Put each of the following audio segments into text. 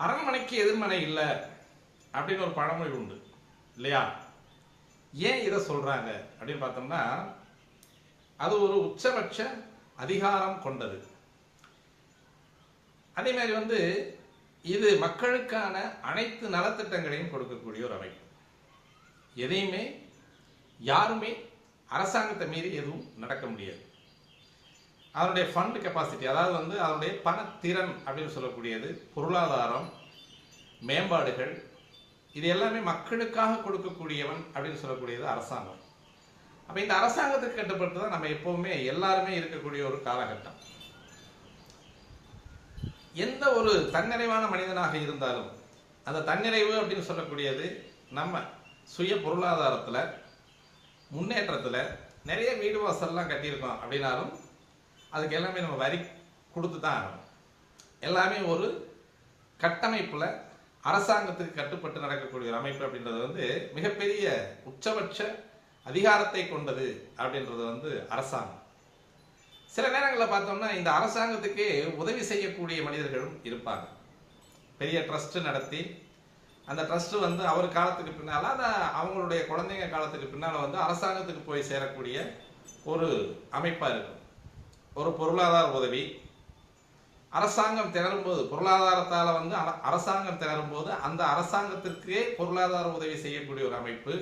அரண்மனைக்கு எதிர்மனை இல்லை அப்படின்னு ஒரு பழமொழி உண்டு இல்லையா? ஏன் இதை சொல்றாங்க அப்படின்னு பார்த்தோம்னா, அது ஒரு உச்சபட்ச அதிகாரம் கொண்டது. அதே மாதிரி இது மக்களுக்கான அனைத்து நலத்திட்டங்களையும் கொடுக்கக்கூடிய ஒரு அமைப்பு. எதையுமே யாருமே அரசாங்கத்தை மீறி எதுவும் நடக்க முடியாது. அதனுடைய ஃபண்ட் கெப்பாசிட்டி, அதாவது அதனுடைய பணத்திறன் அப்படின்னு சொல்லக்கூடியது, பொருளாதாரம், மேம்பாடுகள், இது எல்லாமே மக்களுக்காக கொடுக்கக்கூடியவன் அப்படின்னு சொல்லக்கூடியது அரசாங்கம். அப்போ இந்த அரசாங்கத்துக்கு கட்டுப்பட்டு தான் நம்ம எப்பவுமே எல்லாருமே இருக்கக்கூடிய ஒரு காலகட்டம். எந்த ஒரு தன்னிறைவான மனிதனாக இருந்தாலும் அந்த தன்னிறைவு அப்படின்னு சொல்லக்கூடியது நம்ம சுய பொருளாதாரத்தில் முன்னேற்றத்தில் நிறைய வீடு வாசல்லாம் கட்டியிருக்கோம் அப்படின்னாலும் அதுக்கு எல்லாமே நம்ம வரி கொடுத்து தான் ஆகணும். எல்லாமே ஒரு கட்டமைப்பில் அரசாங்கத்துக்கு கட்டுப்பட்டு நடக்கக்கூடிய ஒரு அமைப்பு அப்படின்றது மிகப்பெரிய உச்சபட்ச அதிகாரத்தை கொண்டது அப்படின்றது அரசாங்கம். சில நேரங்களில் பார்த்தோம்னா இந்த அரசாங்கத்துக்கே உதவி செய்யக்கூடிய மனிதர்களும் இருப்பாங்க. பெரிய ட்ரஸ்ட் நடத்தி அந்த ட்ரஸ்ட் அவர் காலத்துக்கு பின்னால், அவங்களுடைய குழந்தைங்க காலத்துக்கு பின்னால் அரசாங்கத்துக்கு போய் சேரக்கூடிய ஒரு அமைப்பாக இருக்கும். ஒரு பொருளாதார உதவி அரசாங்கம் திணறும்போது, பொருளாதாரத்தால் அரசாங்கம் திணறும்போது அந்த அரசாங்கத்திற்கே பொருளாதார உதவி செய்யக்கூடிய ஒரு அமைப்பு.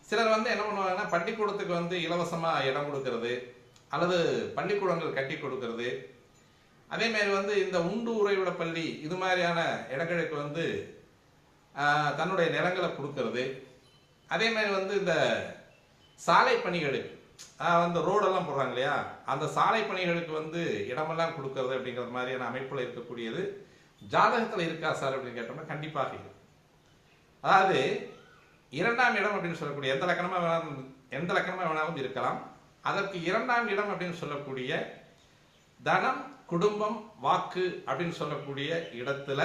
சிலர் என்ன பண்ணுவாங்கன்னா, பள்ளிக்கூடத்துக்கு இலவசமாக இடம் கொடுக்கறது அல்லது பள்ளிக்கூடங்கள் கட்டி கொடுக்கறது. அதே மாதிரி இந்த உண்டு உறைவிட பள்ளி இது மாதிரியான இடங்களுக்கு தன்னுடைய நிலங்களை கொடுக்கறது. அதே மாதிரி இந்த சாலை பணிகளுக்கு ரோடெல்லாம் போடுறாங்க இல்லையா, அந்த சாலை பணிகளுக்கு இடமெல்லாம் கொடுக்கறது அப்படிங்கிற மாதிரியான அமைப்புல இருக்கக்கூடியது ஜாதகத்தில் இருக்கா சார் அப்படின்னு கேட்டோம்னா கண்டிப்பாக இருக்கு. அதாவது இரண்டாம் இடம் அப்படின்னு சொல்லக்கூடிய எந்த லக்கணமா வேணாலும் இருக்கலாம். அதற்கு இரண்டாம் இடம் அப்படின்னு சொல்லக்கூடிய தனம், குடும்பம், வாக்கு அப்படின்னு சொல்லக்கூடிய இடத்துல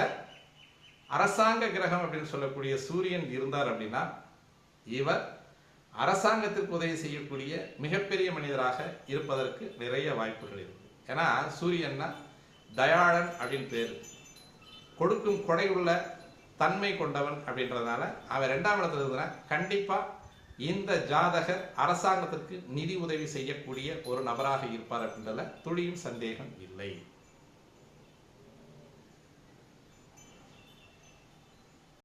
அரசாங்க கிரகம் அப்படின்னு சொல்லக்கூடிய சூரியன் இருந்தார் அப்படின்னா இவர் அரசாங்கத்திற்கு உதவி செய்யக்கூடிய மிகப்பெரிய மனிதராக இருப்பதற்கு நிறைய வாய்ப்புகள் இருக்கு. ஏன்னா சூரியன்னா தயாளன் அப்படின்னு பேரு, கொடுக்கும் கொடையுள்ள தன்மை கொண்டவன் அப்படின்றதுனால அவன் இரண்டாம் இடத்துல இருந்தா கண்டிப்பா இந்த ஜாதகர் அரசாங்கத்திற்கு நிதி உதவி செய்யக்கூடிய ஒரு நபராக இருப்பார் அப்படின்றதுல துளியும் சந்தேகம் இல்லை.